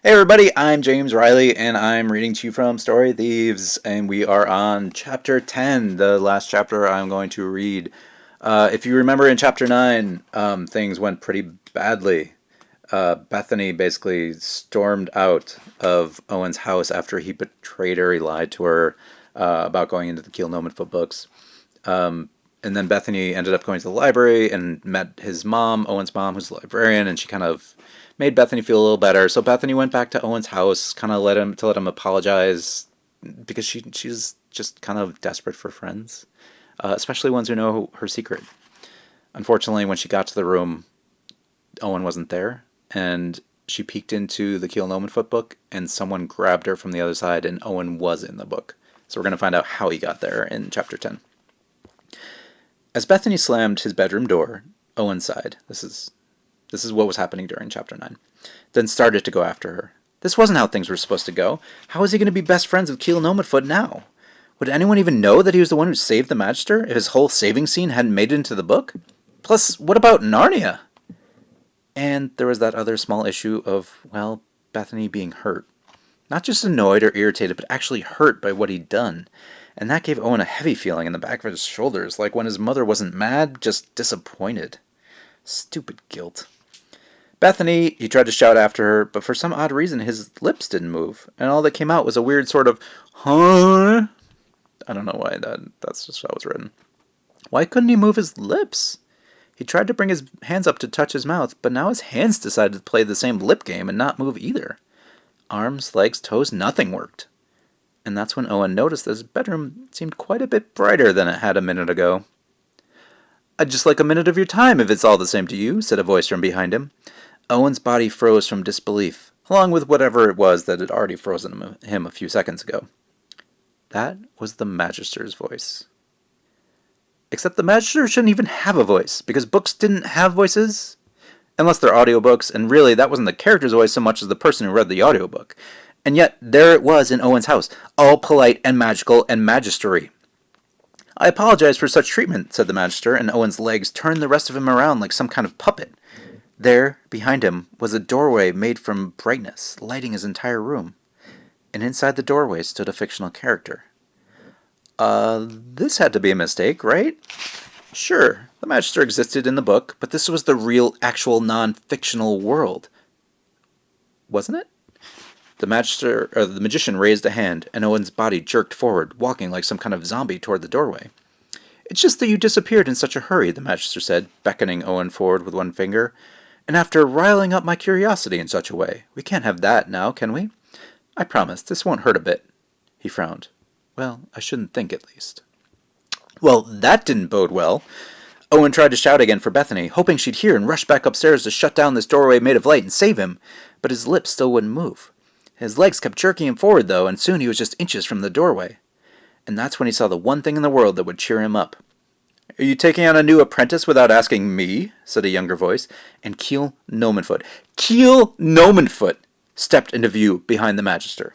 Hey everybody, I'm James Riley and I'm reading to you from Story Thieves, and we are on chapter 10, the last chapter I'm going to read. If you remember in chapter 9, things went pretty badly. Bethany basically stormed out of Owen's house after he betrayed her. He lied to her about going into the Keel Nomanfoot books. And then Bethany ended up going to the library and met his mom, Owen's mom, who's a librarian, and she kind of made Bethany feel a little better. So Bethany went back to Owen's house, kind of let him apologize because she's just kind of desperate for friends, especially ones who know her secret. Unfortunately, when she got to the room, Owen wasn't there, and she peeked into the Keel Nomanfoot book, and someone grabbed her from the other side, and Owen was in the book. So we're going to find out how he got there in chapter 10. As Bethany slammed his bedroom door, Owen sighed. This is what was happening during chapter 9. Then started to go after her. This wasn't how things were supposed to go. How was he going to be best friends with Keel Nomanfoot now? Would anyone even know that he was the one who saved the Magister if his whole saving scene hadn't made it into the book? Plus, what about Narnia? And there was that other small issue of, well, Bethany being hurt. Not just annoyed or irritated, but actually hurt by what he'd done. And that gave Owen a heavy feeling in the back of his shoulders, like when his mother wasn't mad, just disappointed. Stupid guilt. Bethany, he tried to shout after her, but for some odd reason his lips didn't move, and all that came out was a weird sort of, huh? I don't know why that's just how it was written. Why couldn't he move his lips? He tried to bring his hands up to touch his mouth, but now his hands decided to play the same lip game and not move either. Arms, legs, toes, nothing worked. And that's when Owen noticed that his bedroom seemed quite a bit brighter than it had a minute ago. "I'd just like a minute of your time if it's all the same to you," said a voice from behind him. Owen's body froze from disbelief, along with whatever it was that had already frozen him a few seconds ago. That was the Magister's voice. Except the Magister shouldn't even have a voice, because books didn't have voices. Unless they're audiobooks, and really that wasn't the character's voice so much as the person who read the audiobook. And yet, there it was in Owen's house, all polite and magical and magistery. "I apologize for such treatment," said the Magister, and Owen's legs turned the rest of him around like some kind of puppet. There, behind him, was a doorway made from brightness, lighting his entire room. And inside the doorway stood a fictional character. This had to be a mistake, right? Sure, the Magister existed in the book, but this was the real, actual, non-fictional world. Wasn't it? The magician raised a hand, and Owen's body jerked forward, walking like some kind of zombie toward the doorway. "It's just that you disappeared in such a hurry," the Magister said, beckoning Owen forward with one finger. "And after riling up my curiosity in such a way. We can't have that now, can we? I promise, this won't hurt a bit." He frowned. "Well, I shouldn't think, at least." Well, that didn't bode well. Owen tried to shout again for Bethany, hoping she'd hear and rush back upstairs to shut down this doorway made of light and save him, but his lips still wouldn't move. His legs kept jerking him forward, though, and soon he was just inches from the doorway. And that's when he saw the one thing in the world that would cheer him up. "Are you taking on a new apprentice without asking me?" said a younger voice, and Keel Nomanfoot stepped into view behind the Magister.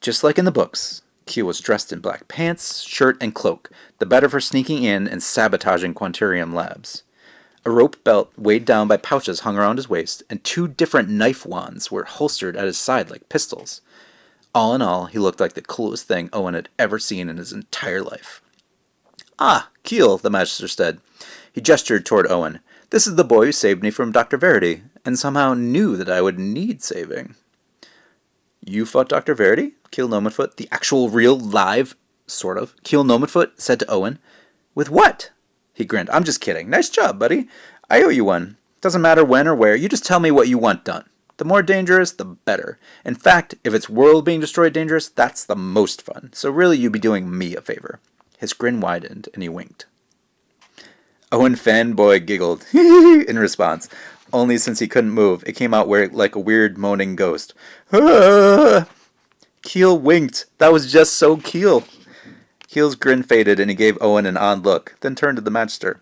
Just like in the books, Keel was dressed in black pants, shirt, and cloak, the better for sneaking in and sabotaging Quantarium labs. A rope belt weighed down by pouches hung around his waist, and 2 different knife wands were holstered at his side like pistols. All in all, he looked like the coolest thing Owen had ever seen in his entire life. "Ah, Keel," the Magister said. He gestured toward Owen. "This is the boy who saved me from Dr. Verity, and somehow knew that I would need saving." "You fought Dr. Verity?" Keel Nomanfoot, the actual real live, sort of, Keel Nomanfoot said to Owen. "With what?" He grinned. "I'm just kidding. Nice job, buddy. I owe you one. Doesn't matter when or where, you just tell me what you want done. The more dangerous, the better. In fact, if it's world being destroyed dangerous, that's the most fun. So really you'd be doing me a favor." His grin widened, and he winked. Owen fanboy giggled in response. Only since he couldn't move, it came out like a weird moaning ghost. "Ah!" Keel winked. That was just so Keel. Keel's grin faded, and he gave Owen an odd look, then turned to the Magister.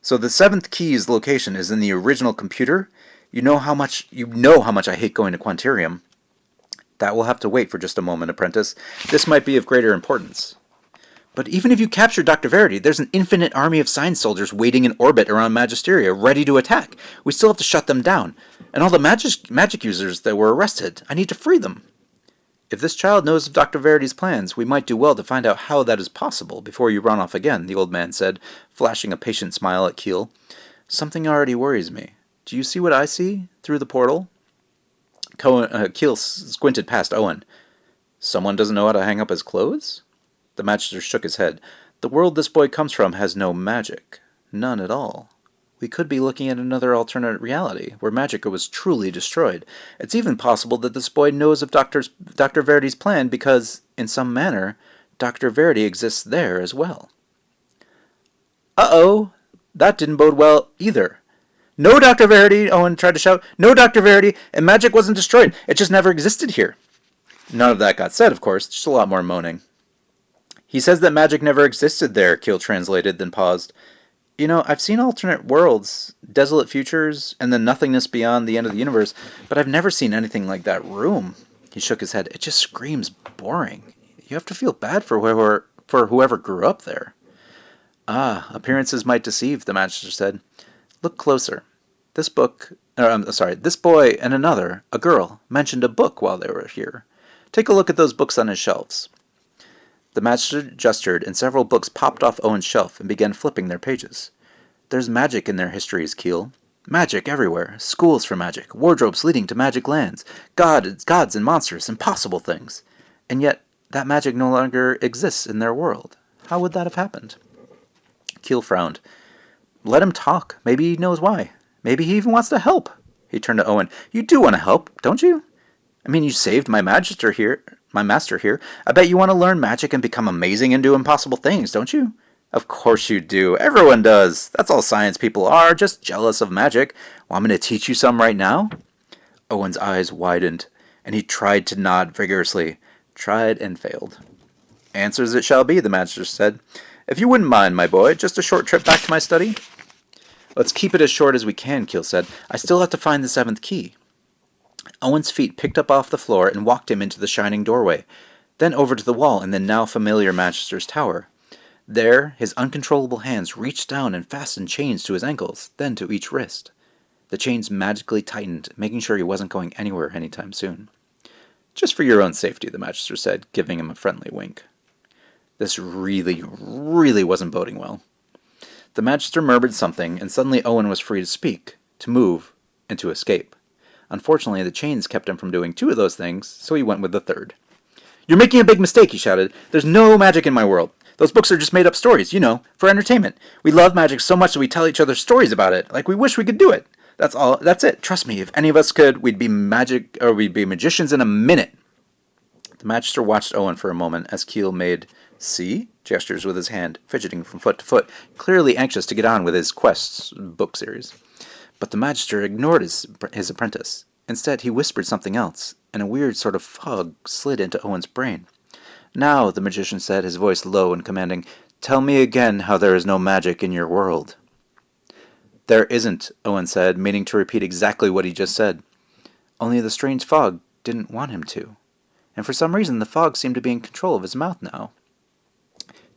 "So the 7th key's location is in the original computer? You know how much I hate going to Quantarium." "That will have to wait for just a moment, apprentice. This might be of greater importance." But even if you capture Dr. Verity, there's an infinite army of science soldiers waiting in orbit around Magisteria, ready to attack. We still have to shut them down. And all the magic users that were arrested, I need to free them. If this child knows of Dr. Verity's plans, we might do well to find out how that is possible before you run off again, the old man said, flashing a patient smile at Keel. Something already worries me. Do you see what I see through the portal? Keel squinted past Owen. Someone doesn't know how to hang up his clothes? The Magister shook his head. The world this boy comes from has no magic. None at all. We could be looking at another alternate reality, where magic was truly destroyed. It's even possible that this boy knows of Dr. Verity's plan because, in some manner, Dr. Verity exists there as well. Uh-oh! That didn't bode well either. No, Dr. Verity! Owen tried to shout. No, Dr. Verity! And magic wasn't destroyed. It just never existed here. None of that got said, of course, just a lot more moaning. He says that magic never existed there, Keel translated, then paused. You know, I've seen alternate worlds, desolate futures, and the nothingness beyond the end of the universe, but I've never seen anything like that room. He shook his head. It just screams boring. You have to feel bad for whoever grew up there. Ah, appearances might deceive, the Magister said. Look closer. This boy and another, a girl, mentioned a book while they were here. Take a look at those books on his shelves. The Magister gestured, and several books popped off Owen's shelf and began flipping their pages. There's magic in their histories, Keel. Magic everywhere. Schools for magic. Wardrobes leading to magic lands. Gods and monsters. Impossible things. And yet, that magic no longer exists in their world. How would that have happened? Keel frowned. Let him talk. Maybe he knows why. Maybe he even wants to help. He turned to Owen. You do want to help, don't you? I mean, you saved my master here. I bet you want to learn magic and become amazing and do impossible things, don't you? Of course you do. Everyone does. That's all science people are, just jealous of magic. Want me to teach you some right now? Owen's eyes widened, and he tried to nod vigorously. Tried and failed. Answers it shall be, the Magister said. If you wouldn't mind, my boy, just a short trip back to my study? Let's keep it as short as we can, Keel said. I still have to find the 7th key. Owen's feet picked up off the floor and walked him into the shining doorway, then over to the wall in the now familiar Magister's tower. There, his uncontrollable hands reached down and fastened chains to his ankles, then to each wrist. The chains magically tightened, making sure he wasn't going anywhere anytime soon. Just for your own safety, the Magister said, giving him a friendly wink. This really, really wasn't boding well. The Magister murmured something, and suddenly Owen was free to speak, to move, and to escape. Unfortunately, the chains kept him from doing 2 of those things, so he went with the 3rd. You're making a big mistake, he shouted. There's no magic in my world. Those books are just made-up stories, for entertainment. We love magic so much that we tell each other stories about it, like we wish we could do it. That's all. That's it. Trust me, if any of us could, we'd be magicians in a minute. The Magister watched Owen for a moment as Keel made gestures with his hand, fidgeting from foot to foot, clearly anxious to get on with his Quests book series. But the Magister ignored his apprentice. Instead, he whispered something else, and a weird sort of fog slid into Owen's brain. Now, the magician said, his voice low and commanding, tell me again how there is no magic in your world. There isn't, Owen said, meaning to repeat exactly what he just said. Only the strange fog didn't want him to. And for some reason, the fog seemed to be in control of his mouth now.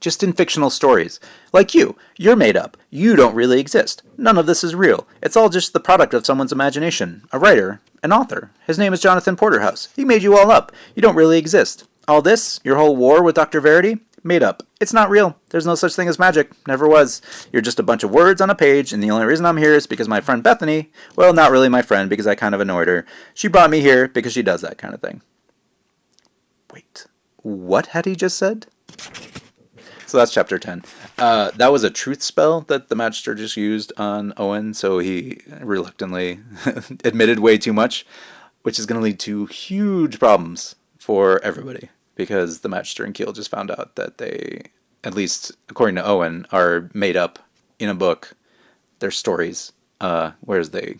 Just in fictional stories. Like you. You're made up. You don't really exist. None of this is real. It's all just the product of someone's imagination. A writer. An author. His name is Jonathan Porterhouse. He made you all up. You don't really exist. All this, your whole war with Dr. Verity, made up. It's not real. There's no such thing as magic. Never was. You're just a bunch of words on a page, and the only reason I'm here is because my friend Bethany, well, not really my friend because I kind of annoyed her. She brought me here because she does that kind of thing. Wait. What had he just said? So that's chapter 10. That was a truth spell that the Magister just used on Owen, so he reluctantly admitted way too much, which is going to lead to huge problems for everybody, because the Magister and Keel just found out that they, at least according to Owen, are made up in a book. They're stories, whereas they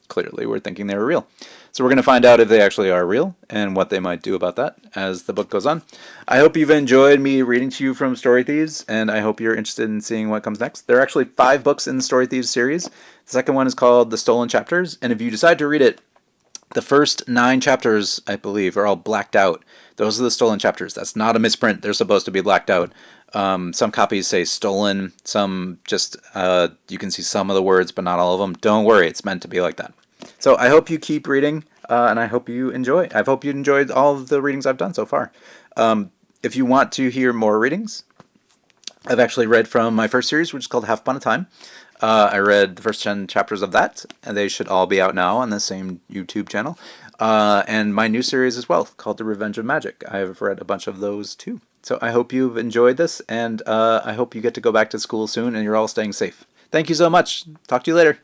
clearly were thinking they were real. So we're going to find out if they actually are real and what they might do about that as the book goes on. I hope you've enjoyed me reading to you from Story Thieves, and I hope you're interested in seeing what comes next. There are actually 5 books in the Story Thieves series. The second one is called The Stolen Chapters, and if you decide to read it, the first 9 chapters, I believe, are all blacked out. Those are the stolen chapters. That's not a misprint. They're supposed to be blacked out. Some copies say stolen. Some just you can see some of the words, but not all of them. Don't worry, it's meant to be like that. So I hope you keep reading, and I hope you enjoy. I hope you enjoyed all of the readings I've done so far. If you want to hear more readings, I've actually read from my first series, which is called Half Upon a Time. I read the first 10 chapters of that, and they should all be out now on the same YouTube channel. And my new series as well, called The Revenge of Magic. I have read a bunch of those too. So I hope you've enjoyed this, and I hope you get to go back to school soon and you're all staying safe. Thank you so much. Talk to you later.